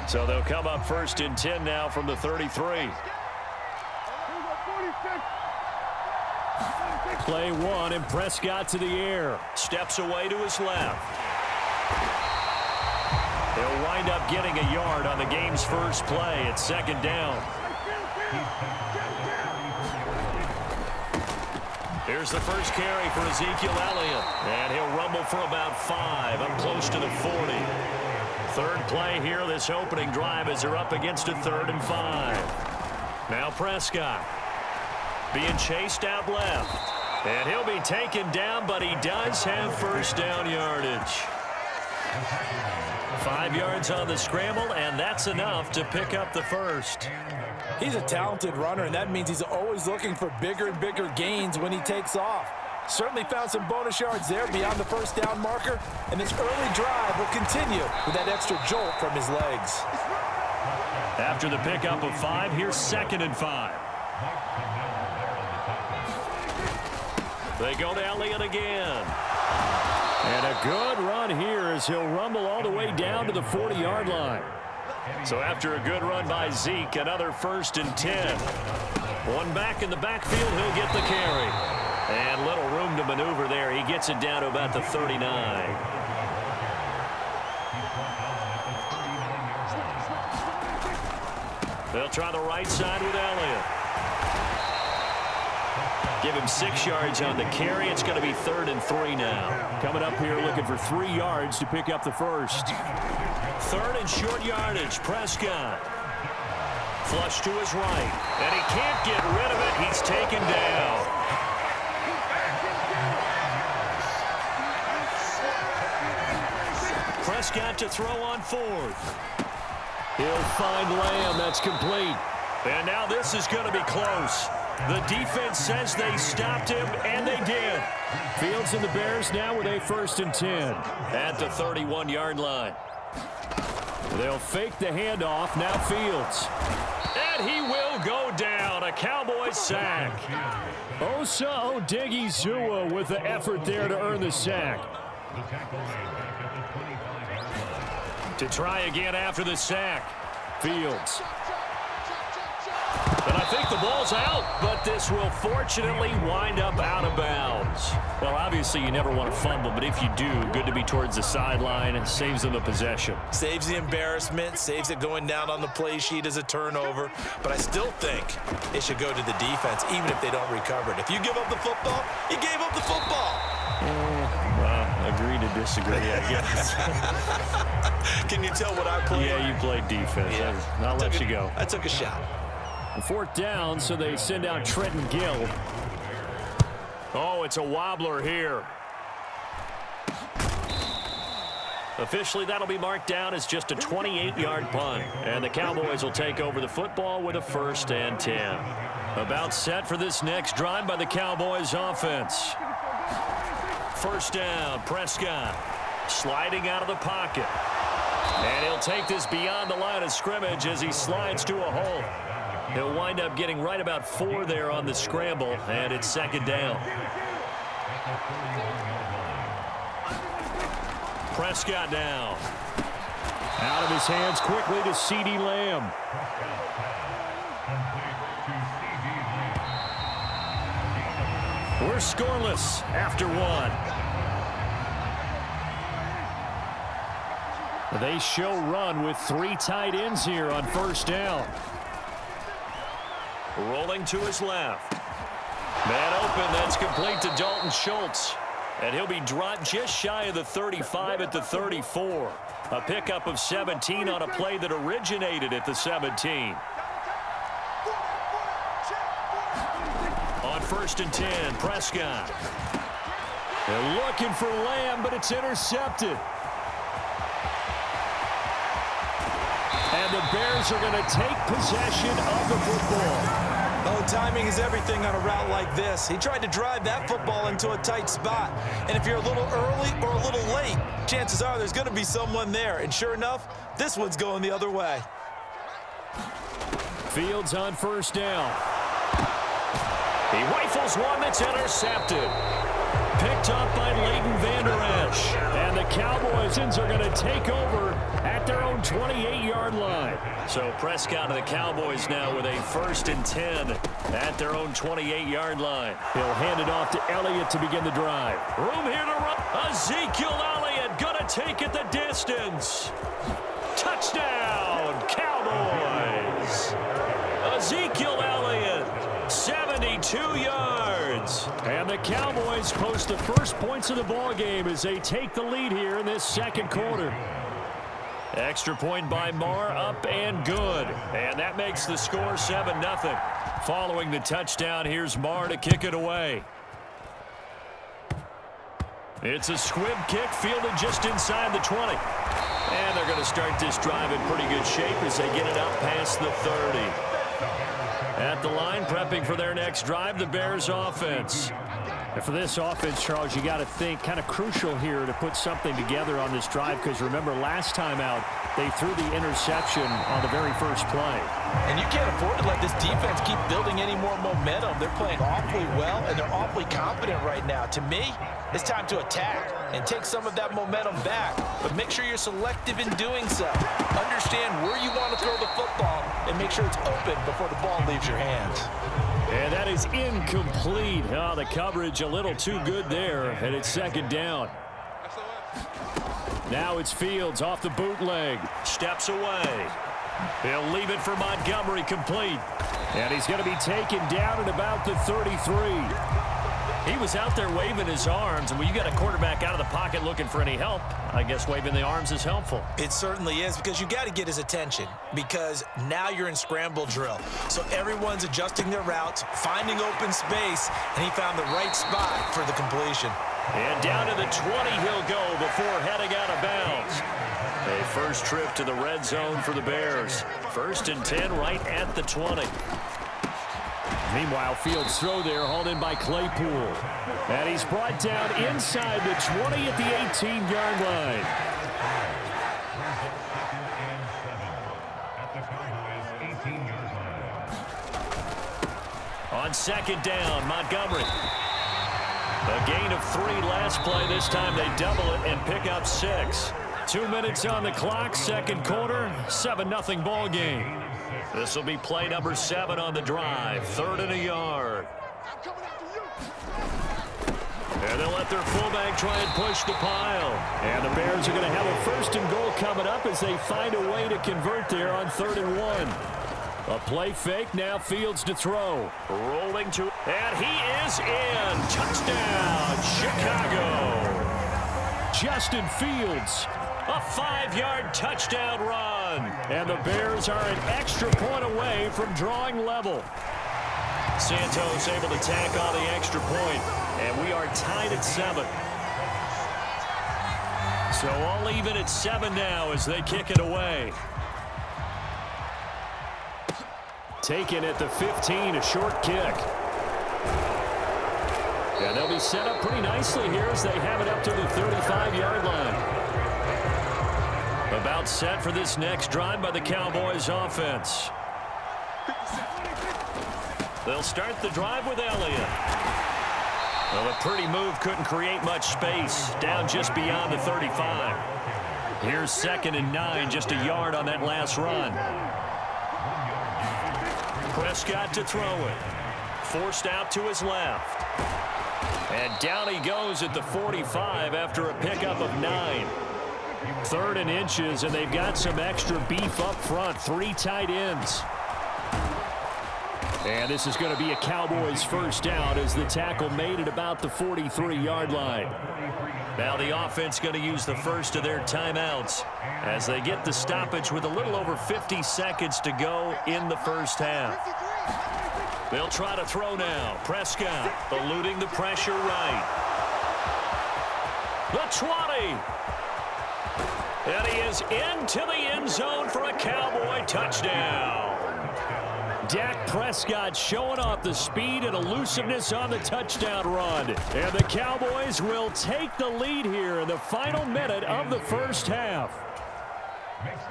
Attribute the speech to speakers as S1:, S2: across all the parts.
S1: So they'll come up 1st and 10 now from the 33. Play 1, and Prescott to the air. Steps away to his left. They'll wind up getting a yard on the game's first play at 2nd down. Here's the first carry for Ezekiel Elliott. And he'll rumble for about 5, up close to the 40. Third play here, this opening drive, as they're up against a 3rd and 5. Now Prescott being chased out left. And he'll be taken down, but he does have first down yardage. 5 yards on the scramble, and that's enough to pick up the first.
S2: He's a talented runner, and that means he's always looking for bigger and bigger gains when he takes off. Certainly found some bonus yards there beyond the first down marker, and this early drive will continue with that extra jolt from his legs.
S1: After the pickup of 5, here's 2nd and 5. They go to Elliott again. And a good run here as he'll rumble all the way down to the 40-yard line. So after a good run by Zeke, another 1st and 10. One back in the backfield, he'll get the carry. And little room to maneuver there. He gets it down to about the 39. They'll try the right side with Elliott. Give him 6 yards on the carry. It's going to be 3rd and 3 now. Coming up here looking for 3 yards to pick up the first. 3rd and short yardage. Prescott. Flush to his right. And he can't get rid of it. He's taken down. Prescott to throw on 4th. He'll find Lamb. That's complete. And now this is going to be close. The defense says they stopped him, and they did. Fields and the Bears now with a 1st and 10 at the 31-yard line. They'll fake the handoff. Now Fields. And he will go down. A Cowboys sack. Osa Odighizuwa with the effort there to earn the sack. To try again after the sack. Fields. And I think the ball's out, but this will fortunately wind up out of bounds. Well, obviously you never want to fumble, but if you do, good to be towards the sideline and saves them a possession.
S2: Saves the embarrassment, saves it going down on the play sheet as a turnover. But I still think it should go to the defense, even if they don't recover it. If you give up the football, you gave up the football.
S1: Well, agree to disagree, I guess.
S2: Can you tell what I played?
S1: Yeah, you played defense.
S2: Yeah.
S1: I'll let you go.
S2: I took a shot.
S1: 4th down, so they send out Trenton Gill. Oh, it's a wobbler here. Officially, that'll be marked down as just a 28-yard punt. And the Cowboys will take over the football with a 1st and 10. About set for this next drive by the Cowboys offense. 1st down, Prescott sliding out of the pocket. And he'll take this beyond the line of scrimmage as he slides to a hole. He'll wind up getting right about 4 there on the scramble, and it's 2nd down. Prescott now. Out of his hands quickly to CeeDee Lamb. We're scoreless after 1. They show run with 3 tight ends here on 1st down. Rolling to his left. Man open, that's complete to Dalton Schultz. And he'll be dropped just shy of the 35 at the 34. A pickup of 17 on a play that originated at the 17. On 1st and 10, Prescott. They're looking for Lamb, but it's intercepted. And the Bears are going to take possession of the football.
S2: Oh, timing is everything on a route like this. He tried to drive that football into a tight spot. And if you're a little early or a little late, chances are there's going to be someone there. And sure enough, this one's going the other way.
S1: Fields on 1st down. He rifles one that's intercepted. Picked up by Leighton Vander Esch. And the Cowboys are going to take over at their own 28-yard line. So Prescott and the Cowboys now with a 1st and 10 at their own 28-yard line. He'll hand it off to Elliott to begin the drive. Room here to run. Ezekiel Elliott going to take it the distance. Touchdown, Cowboys. Ezekiel Elliott, 72 yards. And the Cowboys post the first points of the ball game as they take the lead here in this second quarter. Extra point by Marr, up and good. And that makes the score 7-0. Following the touchdown, here's Marr to kick it away. It's a squib kick fielded just inside the 20. And they're going to start this drive in pretty good shape as they get it up past the 30. At the line, prepping for their next drive, the Bears offense. And for this offense, Charles, you got to think kind of crucial here to put something together on this drive, because remember last time out they threw the interception on the very first play.
S2: And you can't afford to let this defense keep building any more momentum. They're playing awfully well, and they're awfully confident right now. To me, it's time to attack and take some of that momentum back, but make sure you're selective in doing so. Understand where you want to throw the football and make sure it's open before the ball leaves your hands.
S1: And that is incomplete. Oh, the coverage a little too good there, and it's second down. Now it's Fields off the bootleg. Steps away. He'll leave it for Montgomery, complete. And he's going to be taken down at about the 33. He was out there waving his arms, and when you got a quarterback out of the pocket looking for any help, I guess waving the arms is helpful.
S2: It certainly is, because you got to get his attention, because now you're in scramble drill. So everyone's adjusting their routes, finding open space, and he found the right spot for the completion.
S1: And down to the 20 he'll go before heading out of bounds. A first trip to the red zone for the Bears. 1st and 10 right at the 20. Meanwhile, Fields' throw there hauled in by Claypool. And he's brought down inside the 20 at the 18-yard line. On second down, Montgomery. A gain of 3 last play. This time they double it and pick up 6. 2 minutes on the clock, second quarter, 7-0 ball game. This will be play number 7 on the drive. 3rd and a yard. And they'll let their fullback try and push the pile. And the Bears are going to have a 1st and goal coming up as they find a way to convert there on 3rd and 1. A play fake, now Fields to throw. Rolling to, and he is in. Touchdown, Chicago. Justin Fields, a 5-yard touchdown run. And the Bears are an extra point away from drawing level. Santos able to tack on the extra point, and we are tied at 7. So all even at 7 now as they kick it away. Taken at the 15, a short kick. And they'll be set up pretty nicely here as they have it up to the 35-yard line. About set for this next drive by the Cowboys offense. They'll start the drive with Elliott. Well, a pretty move couldn't create much space. Down just beyond the 35. Here's 2nd and 9, just a yard on that last run. Prescott to throw it. Forced out to his left. And down he goes at the 45 after a pickup of 9. 3rd and inches, and they've got some extra beef up front. 3 tight ends. And this is going to be a Cowboys first down as the tackle made at about the 43-yard line. Now the offense going to use the first of their timeouts as they get the stoppage with a little over 50 seconds to go in the first half. They'll try to throw now. Prescott eluding the pressure right. The 20. And he is into the end zone for a Cowboy touchdown. Dak Prescott showing off the speed and elusiveness on the touchdown run. And the Cowboys will take the lead here in the final minute of the first half.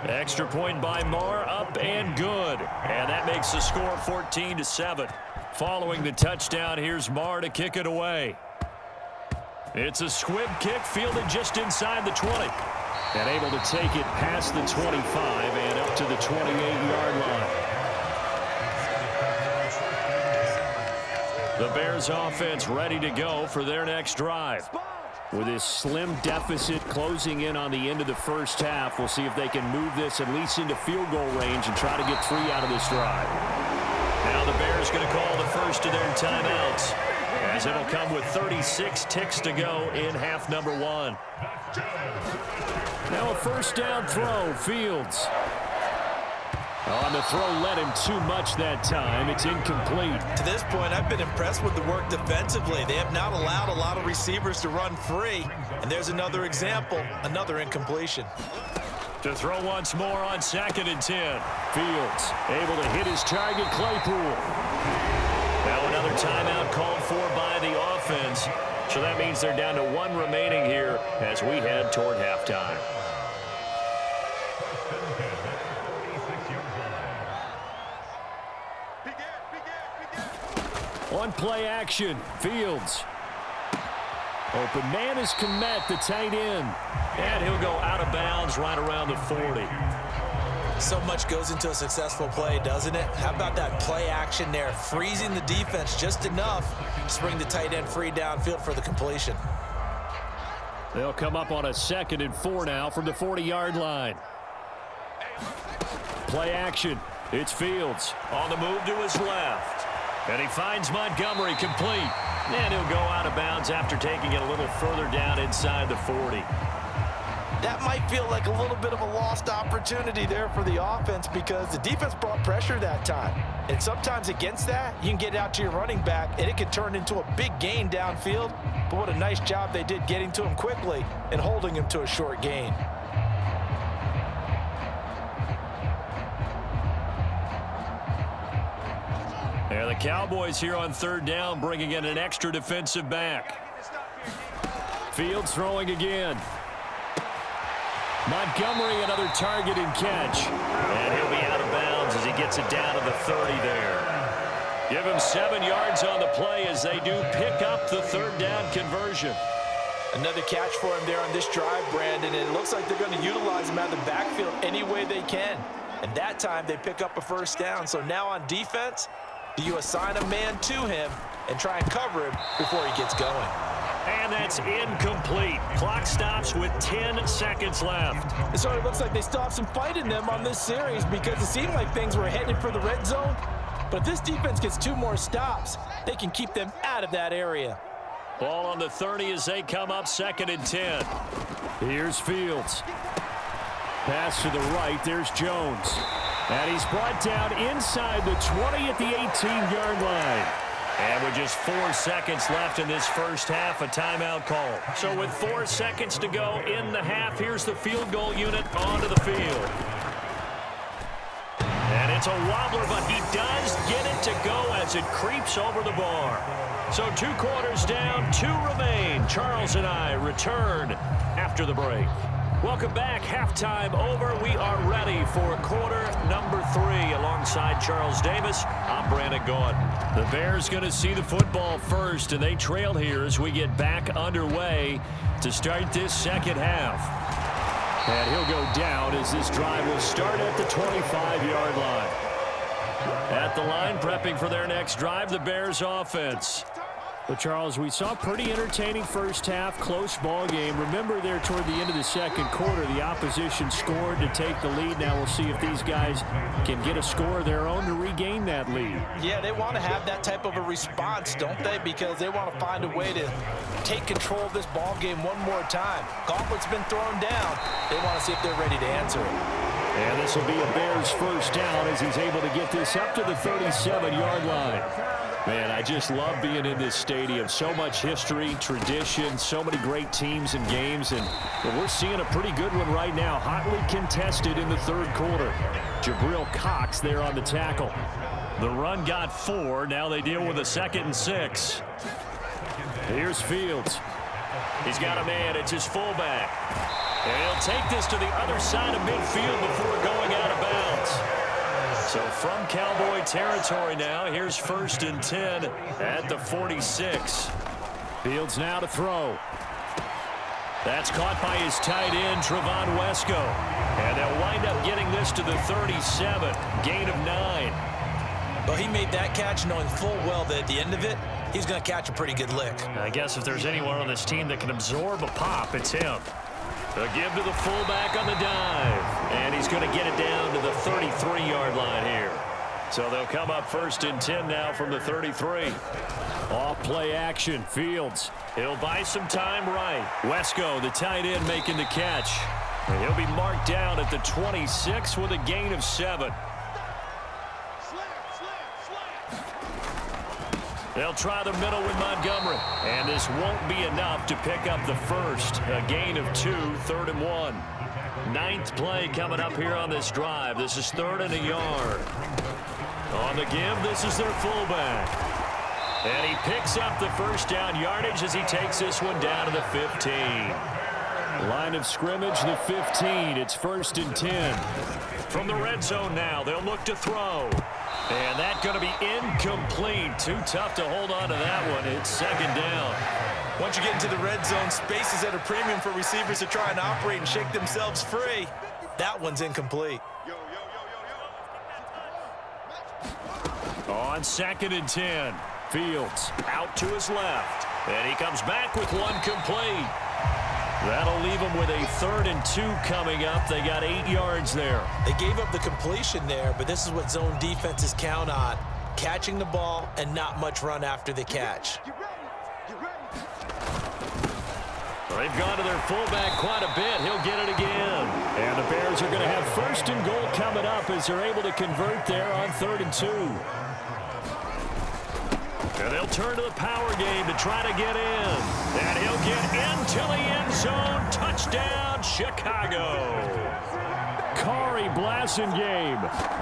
S1: Extra point by Marr, up and good. And that makes the score 14-7. Following the touchdown, here's Marr to kick it away. It's a squib kick fielded just inside the 20. And able to take it past the 25 and up to the 28-yard line. The Bears offense ready to go for their next drive. With this slim deficit closing in on the end of the first half, we'll see if they can move this at least into field goal range and try to get 3 out of this drive. Now the Bears going to call the first of their timeouts, as it'll come with 36 ticks to go in half number 1. Now a first down throw, Fields. On the throw, led him too much that time. It's incomplete.
S2: To this point, I've been impressed with the work defensively. They have not allowed a lot of receivers to run free. And there's another example, another incompletion.
S1: To throw once more on 2nd and 10. Fields able to hit his target, Claypool. Now another timeout called for by the offense. So that means they're down to 1 remaining here as we head toward halftime. On play action, Fields. Open man is Kmet, the tight end. And he'll go out of bounds right around the 40.
S2: So much goes into a successful play, doesn't it? How about that play action there, freezing the defense just enough to bring the tight end free downfield for the completion.
S1: They'll come up on a 2nd and 4 now from the 40-yard line. Play action. It's Fields on the move to his left. And he finds Montgomery complete. And he'll go out of bounds after taking it a little further down inside the 40.
S2: That might feel like a little bit of a lost opportunity there for the offense because the defense brought pressure that time. And sometimes against that, you can get out to your running back, and it can turn into a big gain downfield. But what a nice job they did getting to him quickly and holding him to a short gain.
S1: And the Cowboys here on 3rd down, bringing in an extra defensive back. Fields throwing again. Montgomery, another target and catch. And he'll be out of bounds as he gets it down to the 30 there. Give him 7 yards on the play as they do pick up the 3rd down conversion.
S2: Another catch for him there on this drive, Brandon, and it looks like they're going to utilize him out of the backfield any way they can. And that time they pick up a 1st down. So now on defense, do you assign a man to him and try and cover him before he gets going?
S1: And that's incomplete. Clock stops with 10 seconds left.
S2: So it looks like they still have some fight in them on this series because it seemed like things were headed for the red zone. But if this defense gets 2 more stops, they can keep them out of that area.
S1: Ball on the 30 as they come up 2nd and 10. Here's Fields. Pass to the right. There's Jones. And he's brought down inside the 20 at the 18-yard line. And with just 4 seconds left in this first half, a timeout call. So with 4 seconds to go in the half, here's the field goal unit onto the field. And it's a wobbler, but he does get it to go as it creeps over the bar. So 2 quarters down, 2 remain. Charles and I return after the break. Welcome back. Halftime over. We are ready for quarter number 3. Alongside Charles Davis, I'm Brandon Gordon. The Bears going to see the football first, and they trail here as we get back underway to start this second half. And he'll go down as this drive will start at the 25-yard line. At the line, prepping for their next drive, the Bears offense. But, Charles, we saw a pretty entertaining first half, close ball game. Remember there toward the end of the second quarter, the opposition scored to take the lead. Now we'll see if these guys can get a score of their own to regain that lead.
S2: Yeah, they want to have that type of a response, don't they? Because they want to find a way to take control of this ball game one more time. Gauntlet's been thrown down. They want to see if they're ready to answer it.
S1: And this will be a Bears first down as he's able to get this up to the 37-yard line. Man, I just love being in this stadium. So much history, tradition, so many great teams and games. And we're seeing a pretty good one right now. Hotly contested in the third quarter. Jabril Cox there on the tackle. The run got 4. Now they deal with a 2nd and 6. Here's Fields. He's got a man. It's his fullback. And he'll take this to the other side of midfield before going out of bounds. So from Cowboy territory now, here's 1st and 10 at the 46. Fields now to throw. That's caught by his tight end, Trevon Wesco. And they'll wind up getting this to the 37, gain of 9.
S2: Well, he made that catch knowing full well that at the end of it, he's going to catch a pretty good lick.
S1: I guess if there's anyone on this team that can absorb a pop, it's him. A give to the fullback on the dive. And he's going to get it down to the 33-yard line here. So they'll come up 1st and 10 now from the 33. Off play action. Fields. He'll buy some time right. Wesco, the tight end, making the catch. And he'll be marked down at the 26 with a gain of 7. They'll try the middle with Montgomery. And this won't be enough to pick up the first. A gain of 2, 3rd and 1. 9th play coming up here on this drive. This is 3rd and a yard. On the give, this is their fullback. And he picks up the first down yardage as he takes this one down to the 15. Line of scrimmage, the 15. It's 1st and 10. From the red zone now, they'll look to throw. And that's going to be incomplete. Too tough to hold on to that one. It's 2nd down.
S2: Once you get into the red zone, space is at a premium for receivers to try and operate and shake themselves free. That one's incomplete.
S1: On 2nd and 10, Fields out to his left. And he comes back with one complete. That'll leave him with a 3rd and 2 coming up. They got 8 yards there.
S2: They gave up the completion there, but this is what zone defenses count on. Catching the ball and not much run after the catch.
S1: They've gone to their fullback quite a bit. He'll get it again. And the Bears are going to have 1st and goal coming up as they're able to convert there on 3rd and 2. And they'll turn to the power game to try to get in. And he'll get into the end zone. Touchdown, Chicago. Kari Blasingame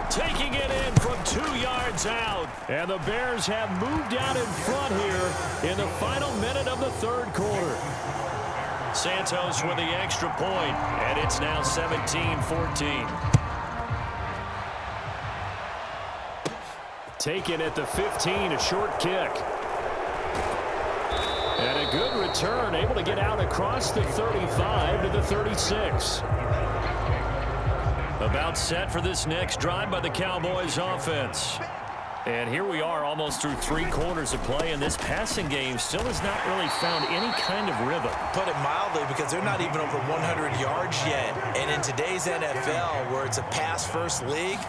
S1: taking it in from 2 yards out. And the Bears have moved out in front here in the final minute of the 3rd quarter. Santos with the extra point, and it's now 17-14. Taken at the 15, a short kick. And a good return, able to get out across the 35 to the 36. About set for this next drive by the Cowboys offense. And here we are almost through 3 quarters of play, and this passing game still has not really found any kind of rhythm.
S2: Put it mildly, because they're not even over 100 yards yet. And in today's NFL, where it's a pass-first league,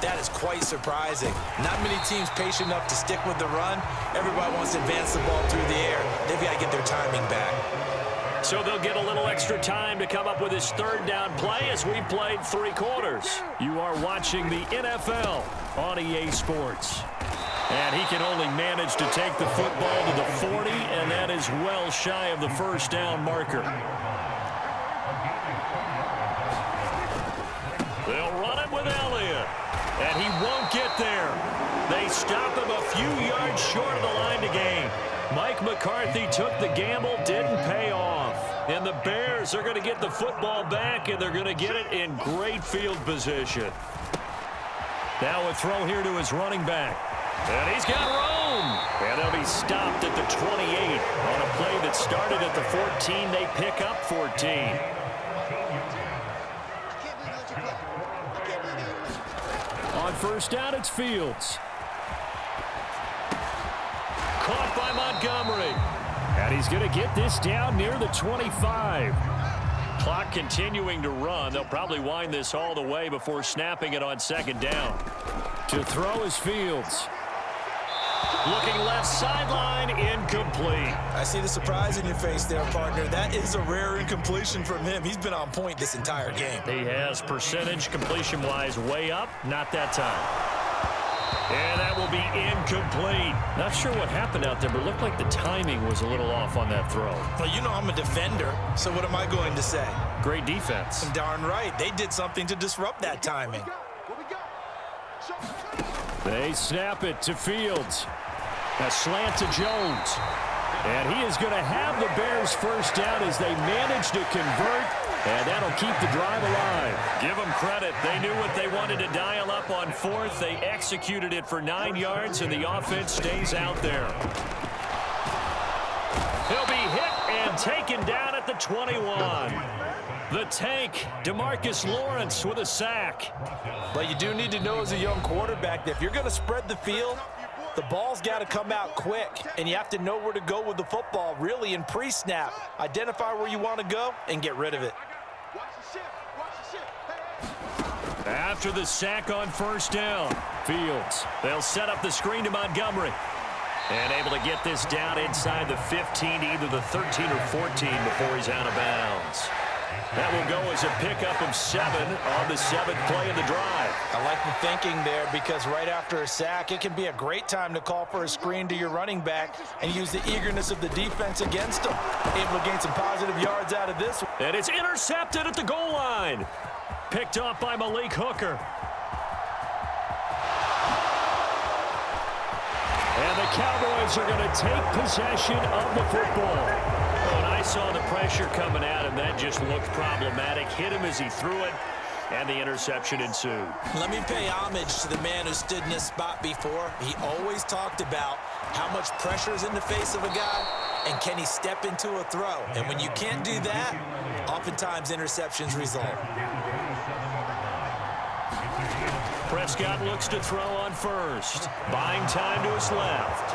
S2: that is quite surprising. Not many teams patient enough to stick with the run. Everybody wants to advance the ball through the air. They've got to get their timing back.
S1: So they'll get a little extra time to come up with his 3rd down play as we played 3 quarters. You are watching the NFL on EA Sports. And he can only manage to take the football to the 40, and that is well shy of the 1st down marker. They'll run it with Elliott, and he won't get there. They stop him a few yards short of the line to gain. Mike McCarthy took the gamble, didn't pay off. And the Bears are going to get the football back, and they're going to get it in great field position. Now a throw here to his running back. And he's got room. And they'll be stopped at the 28 on a play that started at the 14. They pick up 14. On 1st down, it's Fields. Caught by Montgomery. And he's going to get this down near the 25. Clock continuing to run. They'll probably wind this all the way before snapping it on 2nd down. To throw is Fields. Looking left sideline, incomplete.
S2: I see the surprise in your face there, partner. That is a rare incompletion from him. He's been on point this entire game.
S1: He has percentage completion-wise way up. Not that time. And that will be incomplete. Not sure what happened out there, but it looked like the timing was a little off on that throw.
S2: Well, you know I'm a defender, so what am I going to say?
S1: Great defense.
S2: Darn right. They did something to disrupt that timing.
S1: They snap it to Fields. A slant to Jones. And he is going to have the Bears 1st down as they manage to convert. And that'll keep the drive alive. Give them credit. They knew what they wanted to dial up on 4th. They executed it for 9 yards, and the offense stays out there. He'll and taken down at the 21. The tank, DeMarcus Lawrence with a sack.
S2: But you do need to know as a young quarterback that if you're going to spread the field, the ball's got to come out quick, and you have to know where to go with the football, really, in pre-snap. Identify where you want to go and get rid of it.
S1: After the sack on first down, Fields. They'll set up the screen to Montgomery. And able to get this down inside the 15, either the 13 or 14 before he's out of bounds. That will go as a pickup of 7 on the 7th play of the drive.
S2: I like the thinking there because right after a sack, it can be a great time to call for a screen to your running back and use the eagerness of the defense against him. Able to gain some positive yards out of this.
S1: And it's intercepted at the goal line. Picked off by Malik Hooker. And the Cowboys are going to take possession of the football. When I saw the pressure coming at him, that just looked problematic. Hit him as he threw it, and the interception ensued.
S2: Let me pay homage to the man who stood in this spot before. He always talked about how much pressure is in the face of a guy, and can he step into a throw. And when you can't do that, oftentimes interceptions result.
S1: Prescott looks to throw on first. Buying time to his left.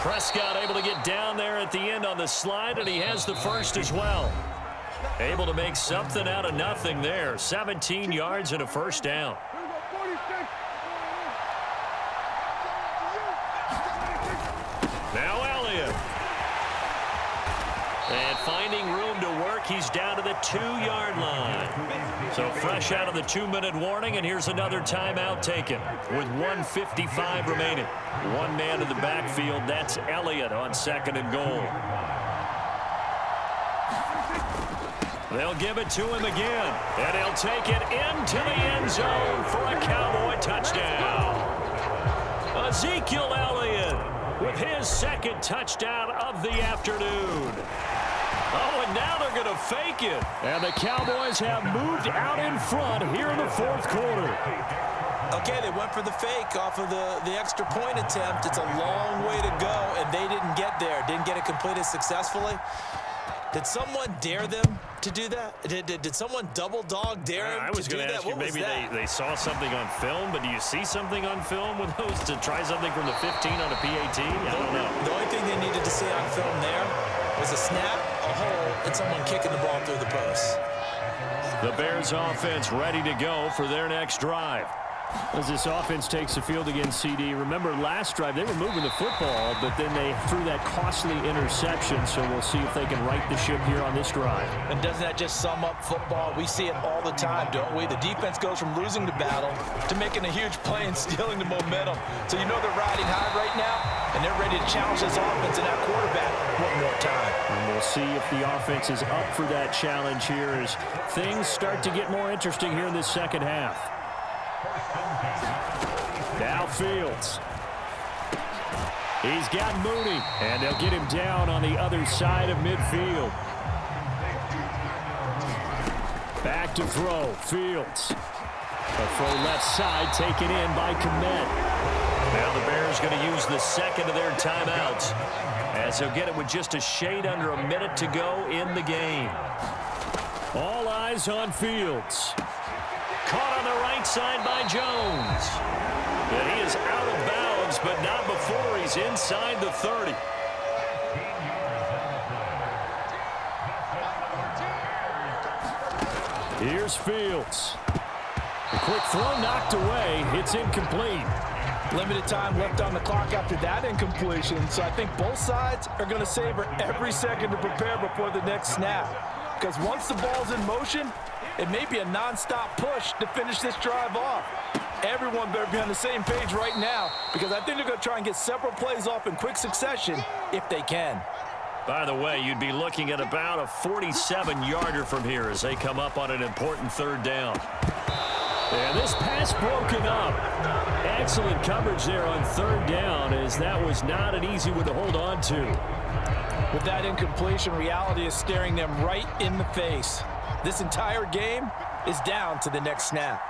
S1: Prescott able to get down there at the end on the slide, and he has the first as well. Able to make something out of nothing there. 17 yards and a first down. Now Elliott. And finding room to work, he's down to the 2-yard line. So fresh out of the 2-minute warning, and here's another timeout taken with 1:55 remaining. One man in the backfield, that's Elliott on 2nd and goal. They'll give it to him again, and he'll take it into the end zone for a Cowboy touchdown. Ezekiel Elliott with his 2nd touchdown of the afternoon. Oh, and now they're going to fake it. And the Cowboys have moved out in front here in the 4th quarter.
S2: Okay, they went for the fake off of the extra point attempt. It's a long way to go, and they didn't get there. Didn't get it completed successfully. Did someone dare them to do that? Did someone double dog dare them
S1: I was going to ask you, maybe they saw something on film, but do you see something on film with those to try something from the 15 on a PAT? I don't know.
S2: The only thing they needed to see on film there was a snap, a hole, and someone kicking the ball through the post.
S1: The Bears offense ready to go for their next drive. As this offense takes the field against CD, remember last drive they were moving the football, but then they threw that costly interception, so we'll see if they can right the ship here on this drive.
S2: And doesn't that just sum up football? We see it all the time, don't we? The defense goes from losing the battle to making a huge play and stealing the momentum. So you know they're riding high right now, and they're ready to challenge this offense and that quarterback one more time.
S1: And we'll see if the offense is up for that challenge here as things start to get more interesting here in this second half. Now Fields. He's got Mooney, and they'll get him down on the other side of midfield. Back to throw, Fields. A throw left side taken in by Kmet. Now the Bears going to use the 2nd of their timeouts as they'll get it with just a shade under a minute to go in the game. All eyes on Fields. Caught on the right side by Jones. And he is out of bounds, but not before he's inside the 30. Here's Fields. A quick throw knocked away. It's incomplete.
S2: Limited time left on the clock after that incompletion, so I think both sides are going to savor every second to prepare before the next snap. Because once the ball's in motion, it may be a non-stop push to finish this drive off. Everyone better be on the same page right now because I think they're going to try and get several plays off in quick succession if they can.
S1: By the way, you'd be looking at about a 47-yarder from here as they come up on an important 3rd down. And this pass broken up. Excellent coverage there on 3rd down as that was not an easy one to hold on to.
S2: With that incompletion, reality is staring them right in the face. This entire game is down to the next snap.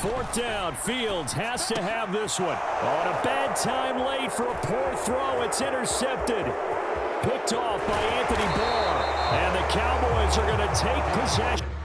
S1: 4th down, Fields has to have this one. On a bad time late for a poor throw, it's intercepted. Picked off by Anthony Barr. And the Cowboys are going to take possession.